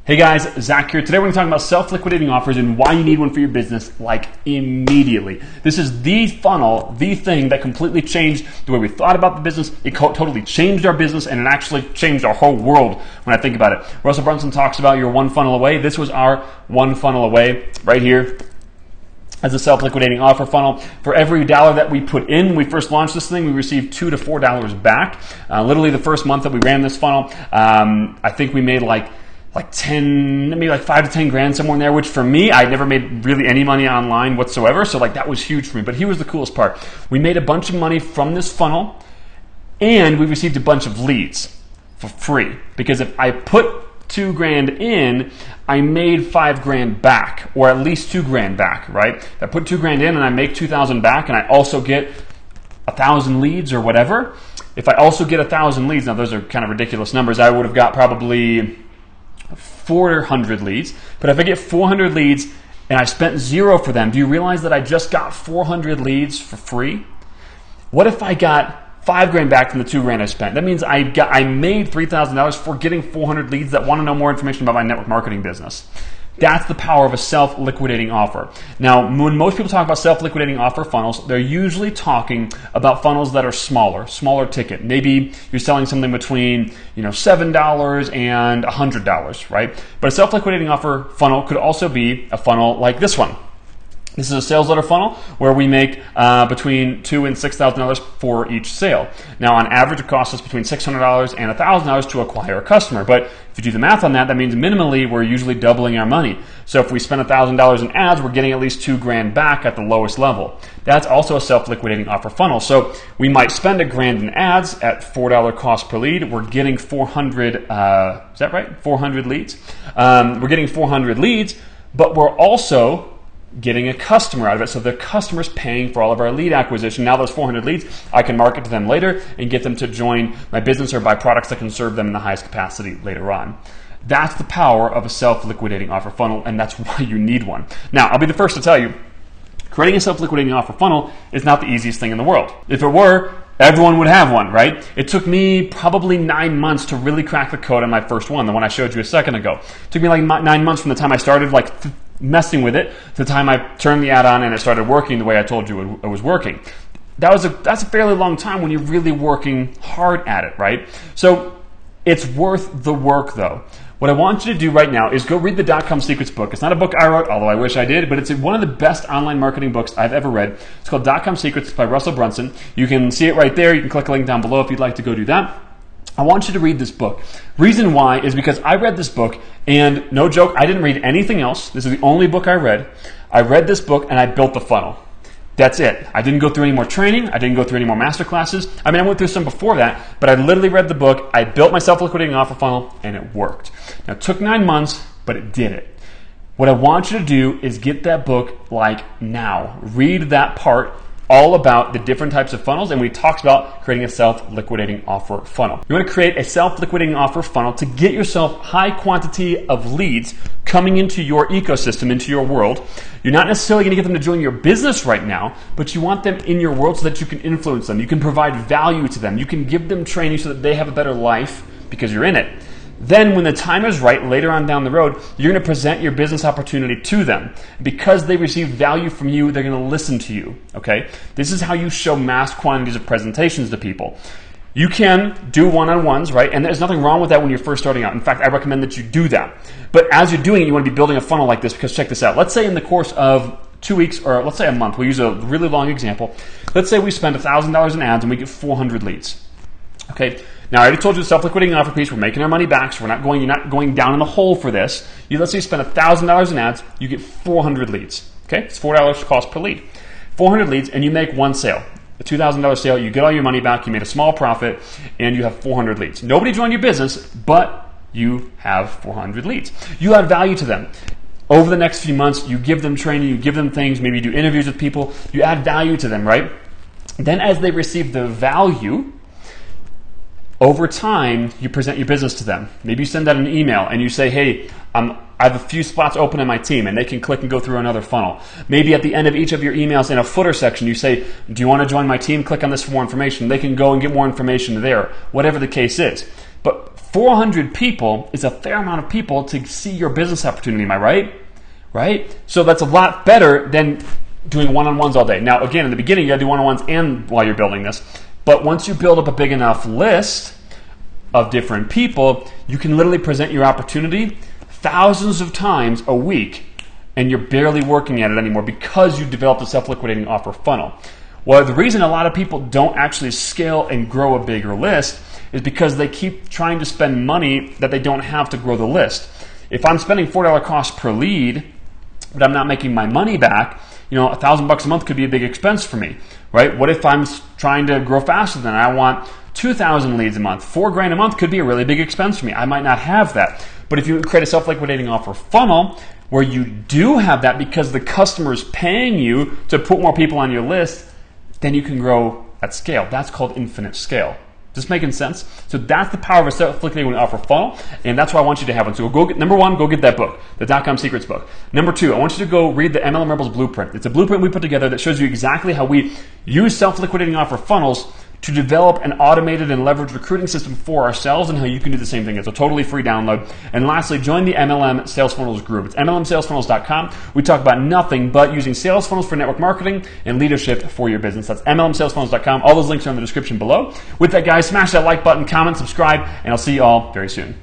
Hey guys, Zach here. Today we're going to talk about self-liquidating offers and why you need one for your business, like immediately. This is the funnel, the thing that completely changed the way we thought about the business. It totally changed our business, and it actually changed our whole world when I think about it. Russell Brunson talks about your one funnel away. This was our one funnel away right here as a self-liquidating offer funnel. For every $1 that we put in when we first launched this thing, we received $2 to $4 back. Literally the first month that we ran this funnel, I think we made like 10, maybe like 5 to 10 grand somewhere in there, which for me, I never made really any money online whatsoever. So that was huge for me. But here was the coolest part. We made a bunch of money from this funnel, and we received a bunch of leads for free. Because if I put 2 grand in, I made 5 grand back, or at least 2 grand back, right? If I put 2 grand in and I make 2,000 back, and I also get 1,000 leads or whatever. If I also get 1,000 leads, now those are kind of ridiculous numbers, I would have got probably 400 leads. But if I get 400 leads and I spent 0 for them, do you realize that I just got 400 leads for free? What if I got 5 grand back from the 2 grand I spent? That means I made $3,000 for getting 400 leads that want to know more information about my network marketing business. That's the power of a self-liquidating offer. Now, when most people talk about self-liquidating offer funnels, they're usually talking about funnels that are smaller ticket. Maybe you're selling something between $7 and $100, right? But a self-liquidating offer funnel could also be a funnel like this one. This is a sales letter funnel where we make between $2,000 and $6,000 for each sale. Now, on average, it costs us between $600 and $1,000 to acquire a customer. But if you do the math on that, that means minimally we're usually doubling our money. So if we spend $1,000 in ads, we're getting at least 2 grand back at the lowest level. That's also a self-liquidating offer funnel. So we might spend $1 grand in ads at $4 cost per lead. We're getting 400. Is that right? 400 leads. We're getting 400 leads, but we're also getting a customer out of it. So the customer's paying for all of our lead acquisition. Now those 400 leads, I can market to them later and get them to join my business or buy products that can serve them in the highest capacity later on. That's the power of a self-liquidating offer funnel, and that's why you need one. Now, I'll be the first to tell you, creating a self-liquidating offer funnel is not the easiest thing in the world. If it were, everyone would have one, right? It took me probably 9 months to really crack the code on my first one, the one I showed you a second ago. It took me like 9 months from the time I started messing with it to the time I turned the ad on and it started working the way I told you it was working. That's a fairly long time when you're really working hard at it, right? So it's worth the work though. What I want you to do right now is go read the .com Secrets book. It's not a book I wrote, although I wish I did, but it's one of the best online marketing books I've ever read. It's called .com Secrets by Russell Brunson. You can see it right there. You can click a link down below if you'd like to go do that. I want you to read this book. Reason why is because I read this book, and no joke, I didn't read anything else. This is the only book I read. I read this book and I built the funnel. That's it. I didn't go through any more training. I didn't go through any more master classes. I mean, I went through some before that, but I literally read the book. I built my self-liquidating offer funnel, and it worked. Now, it took 9 months, but it did it. What I want you to do is get that book now. Read that part all about the different types of funnels, and we talked about creating a self-liquidating offer funnel. You want to create a self-liquidating offer funnel to get yourself high quantity of leads coming into your ecosystem, into your world. You're not necessarily going to get them to join your business right now, but you want them in your world so that you can influence them. You can provide value to them. You can give them training so that they have a better life because you're in it. Then when the time is right, later on down the road, you're going to present your business opportunity to them. Because they receive value from you, they're going to listen to you, okay? This is how you show mass quantities of presentations to people. You can do one-on-ones, right? And there's nothing wrong with that when you're first starting out. In fact, I recommend that you do that. But as you're doing it, you want to be building a funnel like this because check this out. Let's say in the course of 2 weeks, or let's say a month, we'll use a really long example. Let's say we spend $1,000 in ads and we get 400 leads, okay? Now, I already told you the self-liquidating offer piece, we're making our money back, so you're not going down in the hole for this. Let's say you spend $1,000 in ads, you get 400 leads. Okay? It's $4 cost per lead. 400 leads, and you make one sale. A $2,000 sale, you get all your money back, you made a small profit, and you have 400 leads. Nobody joined your business, but you have 400 leads. You add value to them. Over the next few months, you give them training, you give them things, maybe you do interviews with people, you add value to them, right? Then as they receive the value, over time, you present your business to them. Maybe you send out an email and you say, hey, I have a few spots open in my team, and they can click and go through another funnel. Maybe at the end of each of your emails in a footer section, you say, do you want to join my team? Click on this for more information. They can go and get more information there, whatever the case is. But 400 people is a fair amount of people to see your business opportunity, am I right? Right? So that's a lot better than doing one-on-ones all day. Now, again, in the beginning, you gotta do one-on-ones and while you're building this. But once you build up a big enough list of different people, you can literally present your opportunity thousands of times a week, and you're barely working at it anymore because you developed a self-liquidating offer funnel. Well, the reason a lot of people don't actually scale and grow a bigger list is because they keep trying to spend money that they don't have to grow the list. If I'm spending $4 cost per lead, but I'm not making my money back, $1,000 a month could be a big expense for me, right? What if I'm trying to grow faster than I want 2,000 leads a month? $4,000 a month could be a really big expense for me. I might not have that. But if you create a self-liquidating offer funnel where you do have that because the customer is paying you to put more people on your list, then you can grow at scale. That's called infinite scale. Is this making sense? So that's the power of a self-liquidating offer funnel, and that's why I want you to have one. So number one, go get that book, the .com Secrets book. Number two, I want you to go read the MLM Rebels Blueprint. It's a blueprint we put together that shows you exactly how we use self-liquidating offer funnels to develop an automated and leveraged recruiting system for ourselves, and how you can do the same thing. It's a totally free download. And lastly, join the MLM Sales Funnels group. It's MLMsalesfunnels.com. We talk about nothing but using sales funnels for network marketing and leadership for your business. That's MLMsalesfunnels.com. All those links are in the description below. With that, guys, smash that like button, comment, subscribe, and I'll see you all very soon.